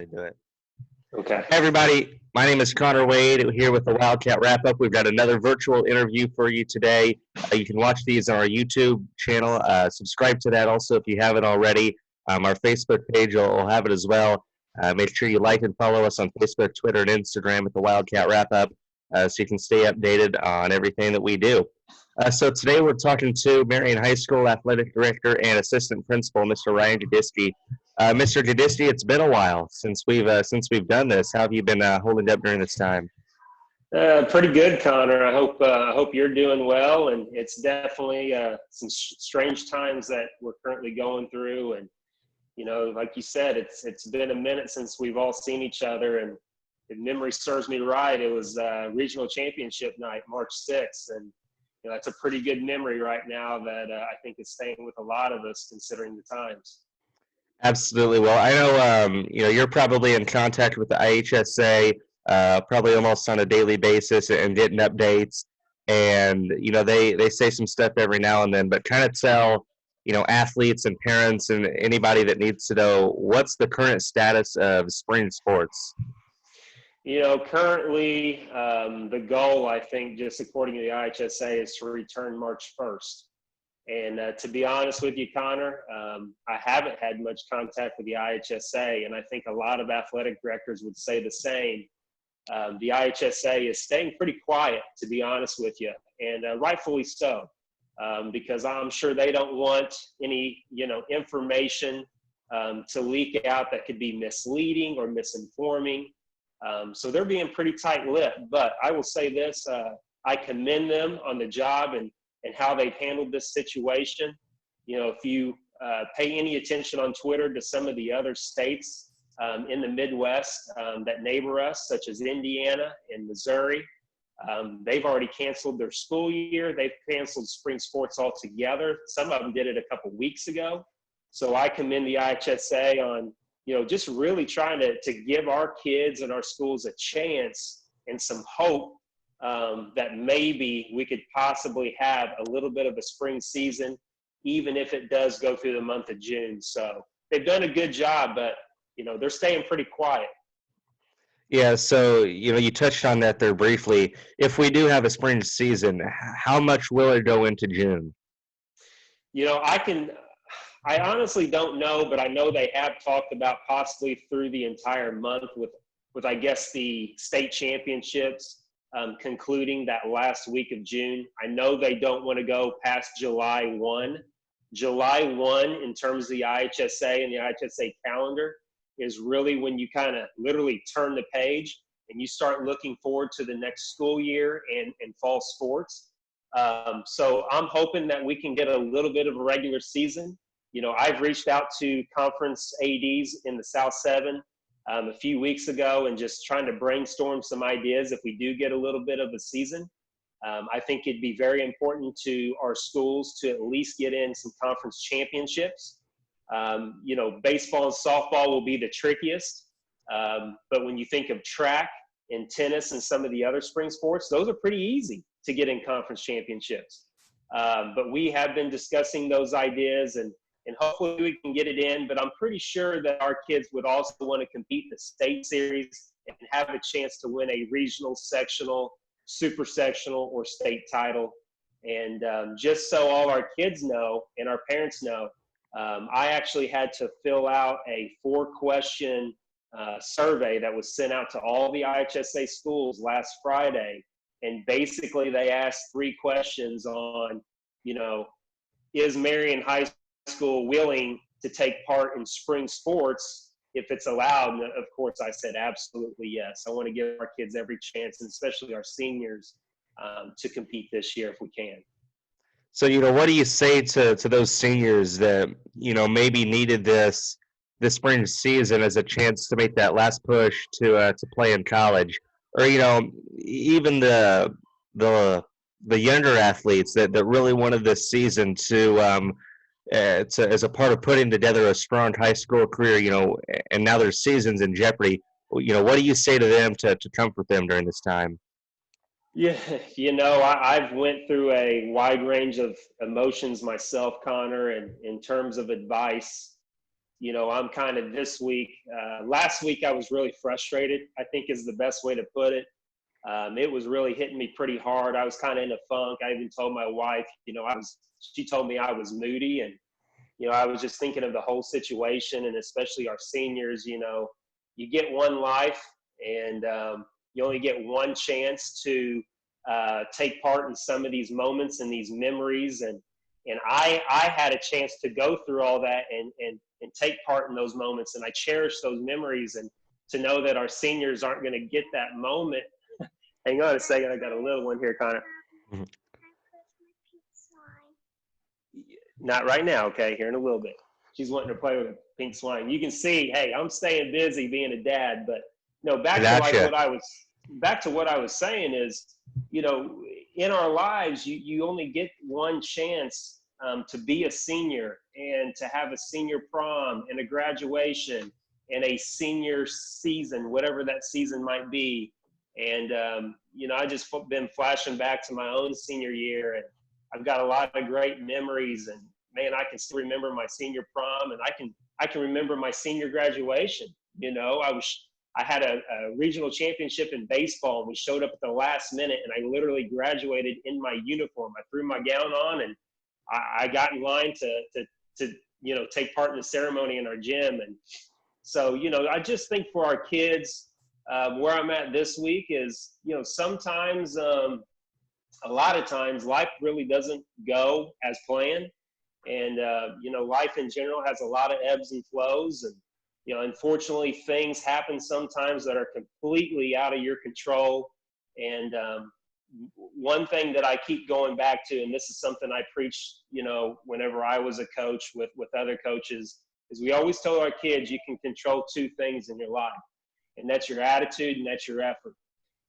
do it. Okay. Hey everybody, my name is Connor Wade here with the Wildcat Wrap-Up. We've got another virtual interview for you today. You can watch these on our YouTube channel. Subscribe to that also if you haven't already. Our Facebook page will have it as well. Make sure you like and follow us on Facebook, Twitter, and Instagram at the Wildcat Wrap-Up so you can stay updated on everything that we do. So today we're talking to Marion High School Athletic Director and Assistant Principal, Mr. Ryan Goodisky. Mr. Goodisky, it's been a while since we've done this. How have you been holding up during this time? Pretty good, Connor. I hope you're doing well, and it's definitely some strange times that we're currently going through. And like you said, it's been a minute since we've all seen each other. And if memory serves me right, it was regional championship night, March 6th, and that's a pretty good memory right now that I think is staying with a lot of us considering the times. Absolutely. Well, I know you're probably in contact with the IHSA probably almost on a daily basis and getting updates. And they say some stuff every now and then, but kind of tell athletes and parents and anybody that needs to know what's the current status of spring sports. Currently, the goal, I think, just according to the IHSA, is to return March 1st. And to be honest with you, Connor, I haven't had much contact with the IHSA, and I think a lot of athletic directors would say the same. The IHSA is staying pretty quiet, to be honest with you, and rightfully so, because I'm sure they don't want any, information to leak out that could be misleading or misinforming. So they're being pretty tight-lipped. But I will say this, I commend them on the job and how they've handled this situation. If you pay any attention on Twitter to some of the other states in the Midwest that neighbor us, such as Indiana and Missouri, they've already canceled their school year. They've canceled spring sports altogether. Some of them did it a couple weeks ago. So I commend the IHSA on just really trying to give our kids and our schools a chance and some hope that maybe we could possibly have a little bit of a spring season, even if it does go through the month of June. So they've done a good job, but, they're staying pretty quiet. Yeah, so, you touched on that there briefly. If we do have a spring season, how much will it go into June? I honestly don't know, but I know they have talked about possibly through the entire month with I guess, the state championships concluding that last week of June. I know they don't want to go past July 1. July 1, in terms of the IHSA and the IHSA calendar, is really when you kind of literally turn the page and you start looking forward to the next school year and fall sports. So I'm hoping that we can get a little bit of a regular season. I've reached out to conference ADs in the South 7 a few weeks ago and just trying to brainstorm some ideas if we do get a little bit of a season. I think it'd be very important to our schools to at least get in some conference championships. Baseball and softball will be the trickiest. But when you think of track and tennis and some of the other spring sports, those are pretty easy to get in conference championships. But we have been discussing those ideas and hopefully we can get it in, but I'm pretty sure that our kids would also want to compete in the state series and have a chance to win a regional, sectional, super sectional, or state title. And just so all our kids know and our parents know, I actually had to fill out a 4-question survey that was sent out to all the IHSA schools last Friday. And basically they asked 3 questions on, is Marion High School willing to take part in spring sports if it's allowed? And of course I said absolutely yes. I want to give our kids every chance, and especially our seniors, to compete this year if we can. So what do you say to those seniors that maybe needed this spring season as a chance to make that last push to play in college, or even the younger athletes that really wanted this season to as a part of putting together a strong high school career, and now their season's in jeopardy. What do you say to them to comfort them during this time? Yeah, I've went through a wide range of emotions myself, Connor, and in terms of advice, I'm kind of this week. Last week I was really frustrated, I think is the best way to put it. It was really hitting me pretty hard. I was kind of in a funk. I even told my wife, she told me I was moody, and, I was just thinking of the whole situation, and especially our seniors. You get one life, and you only get one chance to take part in some of these moments and these memories. And I had a chance to go through all that and take part in those moments. And I cherish those memories, and to know that our seniors aren't going to get that moment. Hang on a second. I got a little one here, Connor. Mm-hmm. Not right now. Okay. Here in a little bit. She's wanting to play with a pink slime. You can see, hey, I'm staying busy being a dad, but no, back to what I was saying is, in our lives, you only get one chance to be a senior, and to have a senior prom and a graduation and a senior season, whatever that season might be. And, I just been flashing back to my own senior year, and I've got a lot of great memories. And man, I can still remember my senior prom, and I can remember my senior graduation. I had a regional championship in baseball, and we showed up at the last minute, and I literally graduated in my uniform. I threw my gown on, and I got in line to take part in the ceremony in our gym. And so, I just think for our kids, where I'm at this week is, sometimes, a lot of times life really doesn't go as planned. And, life in general has a lot of ebbs and flows. And, unfortunately, things happen sometimes that are completely out of your control. And one thing that I keep going back to, and this is something I preach, whenever I was a coach with other coaches, is we always tell our kids you can control two things in your life, and that's your attitude and that's your effort.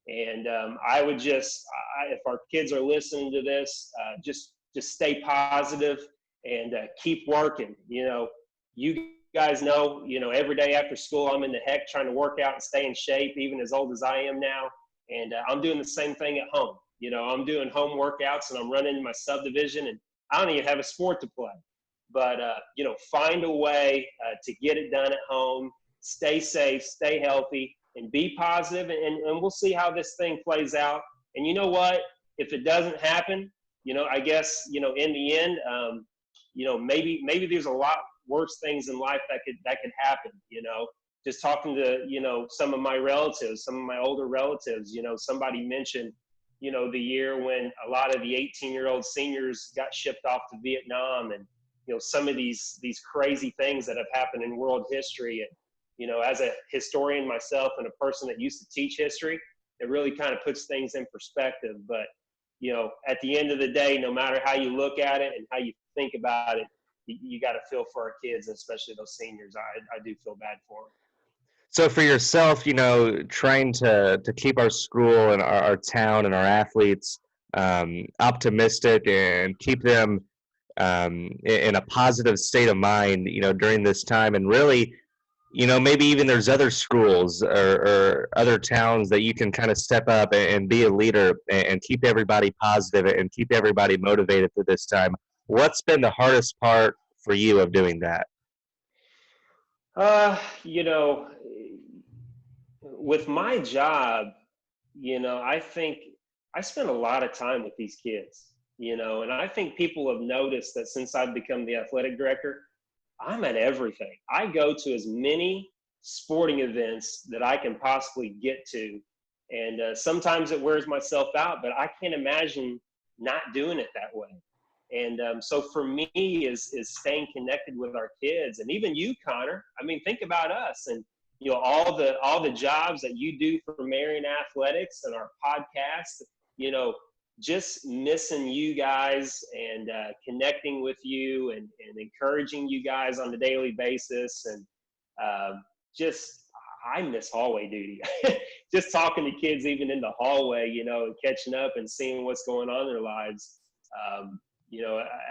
And I would if our kids are listening to this, just stay positive and keep working. You guys know, every day after school, I'm in the heck trying to work out and stay in shape, even as old as I am now. And I'm doing the same thing at home. I'm doing home workouts, and I'm running my subdivision, and I don't even have a sport to play. But, find a way to get it done at home, stay safe, stay healthy, and be positive, and we'll see how this thing plays out. And you know what? If it doesn't happen, I guess, in the end, maybe there's a lot worse things in life that could happen. Just talking to, some of my relatives, some of my older relatives, somebody mentioned, the year when a lot of the 18-year-old seniors got shipped off to Vietnam, and, some of these crazy things that have happened in world history. And, as a historian myself and a person that used to teach history, it really kind of puts things in perspective. But, at the end of the day, no matter how you look at it and how you think about it, you got to feel for our kids, especially those seniors. I do feel bad for them. So for yourself, trying to keep our school and our town and our athletes optimistic and keep them in a positive state of mind, during this time. And really, maybe even there's other schools or other towns that you can kind of step up and be a leader and keep everybody positive and keep everybody motivated for this time. What's been the hardest part for you of doing that? With my job, I think I spend a lot of time with these kids, and I think people have noticed that since I've become the athletic director, I'm at everything. I go to as many sporting events that I can possibly get to. And sometimes it wears myself out, but I can't imagine not doing it that way. And so for me is staying connected with our kids, and even you, Connor. I mean, think about us and, all the jobs that you do for Marion Athletics and our podcast, just missing you guys and connecting with you and encouraging you guys on a daily basis. And I miss hallway duty. Just talking to kids even in the hallway, and catching up and seeing what's going on in their lives.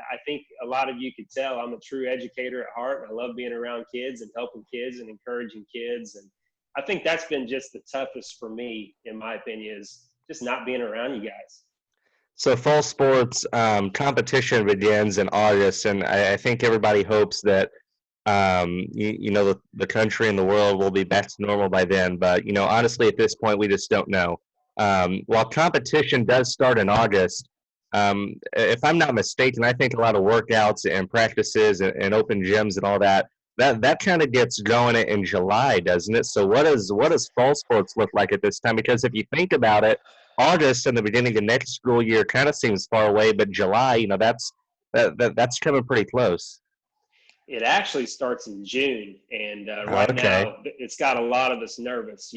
I think a lot of you could tell I'm a true educator at heart. I love being around kids and helping kids and encouraging kids. And I think that's been just the toughest for me, in my opinion, is just not being around you guys. So fall sports competition begins in August, and I think everybody hopes that the country and the world will be back to normal by then. But, honestly, at this point, we just don't know. While competition does start in August, if I'm not mistaken, I think a lot of workouts and practices and open gyms and all that kind of gets going in July, doesn't it? So what does fall sports look like at this time? Because if you think about it, August and the beginning of next school year kind of seems far away, but July, that's coming pretty close. It actually starts in June, and right Okay. now it's got a lot of us nervous.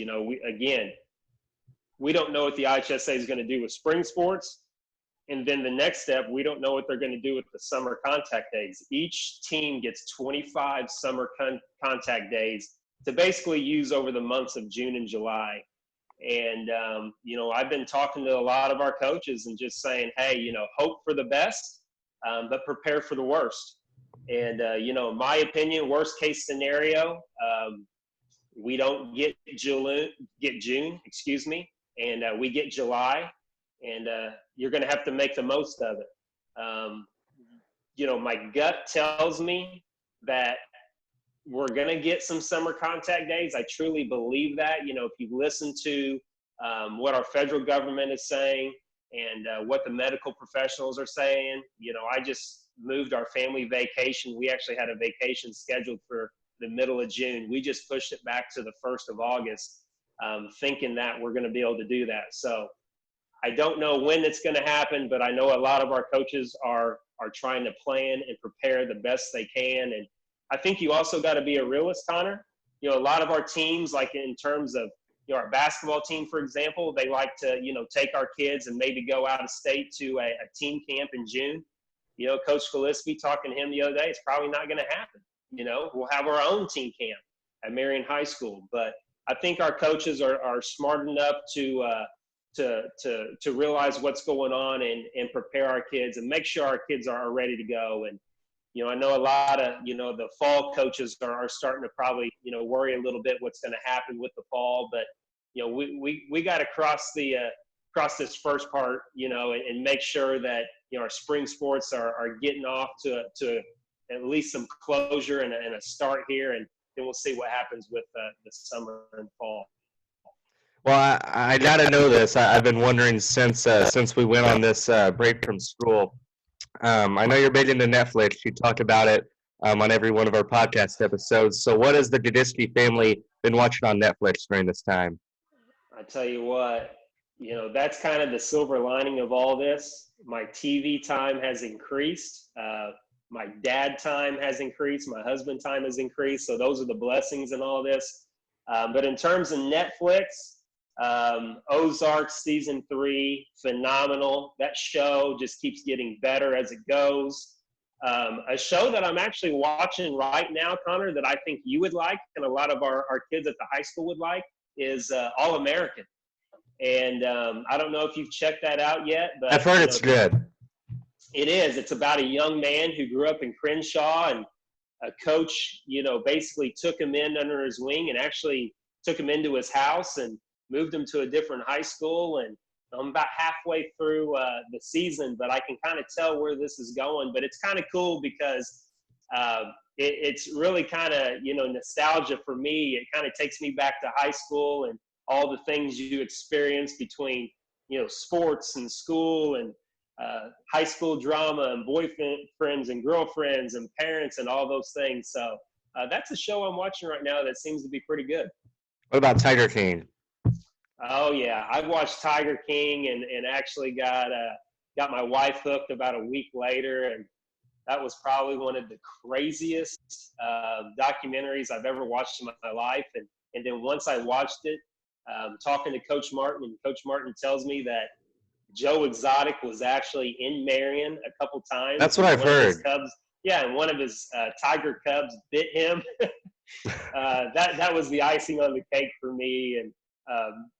We don't know what the IHSA is going to do with spring sports. And then the next step, we don't know what they're going to do with the summer contact days. Each team gets 25 summer contact days to basically use over the months of June and July. And, I've been talking to a lot of our coaches and just saying, hey, hope for the best, but prepare for the worst. And, in my opinion, worst case scenario, we don't get June, and we get July, and you're going to have to make the most of it. My gut tells me that we're going to get some summer contact days. I truly believe that. If you listen to what our federal government is saying and what the medical professionals are saying, I just moved our family vacation. We actually had a vacation scheduled for the middle of June. We just pushed it back to the 1st of August, thinking that we're going to be able to do that. So I don't know when it's going to happen, but I know a lot of our coaches are trying to plan and prepare the best they can. And I think you also got to be a realist, Connor. A lot of our teams, like in terms of, our basketball team, for example, they like to, take our kids and maybe go out of state to a team camp in June. Coach Goodisky, talking to him the other day, it's probably not going to happen. We'll have our own team camp at Marion High School. But I think our coaches are smart enough to realize what's going on and prepare our kids and make sure our kids are ready to go. And, I know a lot of, the fall coaches are starting to probably, worry a little bit what's going to happen with the fall. But, we got to cross this first part, and make sure that, our spring sports are getting off to at least some closure and a start here. And then we'll see what happens with the summer and fall. Well, I got to know this. I've been wondering since we went on this break from school. I know you're big into Netflix. You talk about it on every one of our podcast episodes. So what has the Goodisky family been watching on Netflix during this time? I tell you what, that's kind of the silver lining of all this. My TV time has increased. My dad time has increased. My husband time has increased. So those are the blessings in all this. But in terms of Netflix, Ozark season 3, phenomenal. That show just keeps getting better as it goes. A show that I'm actually watching right now, Connor, that I think you would like and a lot of our kids at the high school would like is All American. And I don't know if you've checked that out yet, but I've heard it's good. It is. It's about a young man who grew up in Crenshaw, and a coach, basically took him in under his wing and actually took him into his house and moved him to a different high school. And I'm about halfway through the season, but I can kind of tell where this is going. But it's kind of cool because it's really kind of, nostalgia for me. It kind of takes me back to high school and all the things you experience between, sports and school and high school drama and boyfriends and girlfriends and parents and all those things. So that's a show I'm watching right now that seems to be pretty good. What about Tiger King? Oh yeah, I've watched Tiger King and actually got my wife hooked about a week later, and that was probably one of the craziest documentaries I've ever watched in my life. And then once I watched it, talking to Coach Martin, and Coach Martin tells me that Joe Exotic was actually in Marion a couple times. That's what I've heard. And one of his Tiger Cubs bit him. That was the icing on the cake for me, and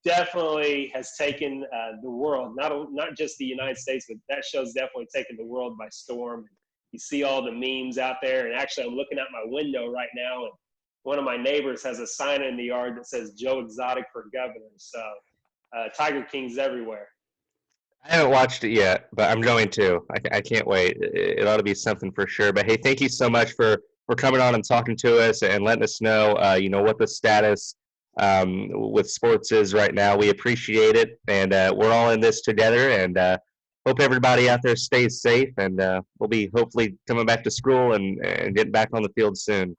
definitely has taken the world, not just the United States, but that show's definitely taken the world by storm. You see all the memes out there, and actually I'm looking out my window right now, and one of my neighbors has a sign in the yard that says Joe Exotic for governor. So Tiger King's everywhere. I haven't watched it yet, but I'm going to. I can't wait. It ought to be something for sure. But hey, thank you so much for for coming on and talking to us and letting us know, what the status with sports is right now. We appreciate it, and we're all in this together. And hope everybody out there stays safe. And we'll be hopefully coming back to school and getting back on the field soon.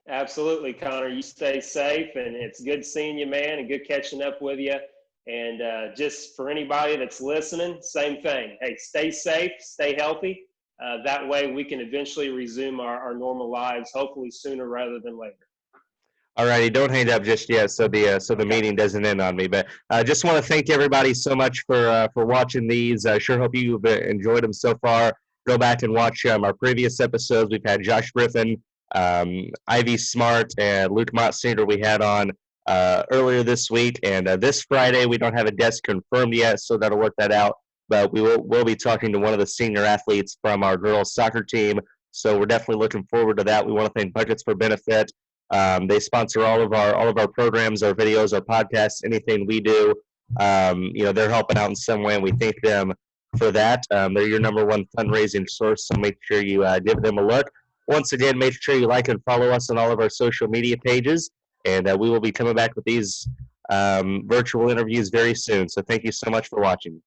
Absolutely, Connor. You stay safe, and it's good seeing you, man, and good catching up with you. And just for anybody that's listening, same thing. Hey, stay safe, stay healthy. That way we can eventually resume our normal lives, hopefully sooner rather than later. All righty, don't hang up just yet, so the meeting doesn't end on me. But I just want to thank everybody so much for watching these. I sure hope you've enjoyed them so far. Go back and watch our previous episodes. We've had Josh Griffin, Ivy Smart, and Luke Mott Sr. we had on earlier this week. And this Friday, we don't have a guest confirmed yet, so that'll work that out. But we'll be talking to one of the senior athletes from our girls soccer team. So we're definitely looking forward to that. We want to thank Buckets for Benefit. They sponsor all of our programs, our videos, our podcasts, anything we do. They're helping out in some way, and we thank them for that. They're your number one fundraising source, so make sure you give them a look. Once again, make sure you like and follow us on all of our social media pages, and we will be coming back with these virtual interviews very soon. So thank you so much for watching.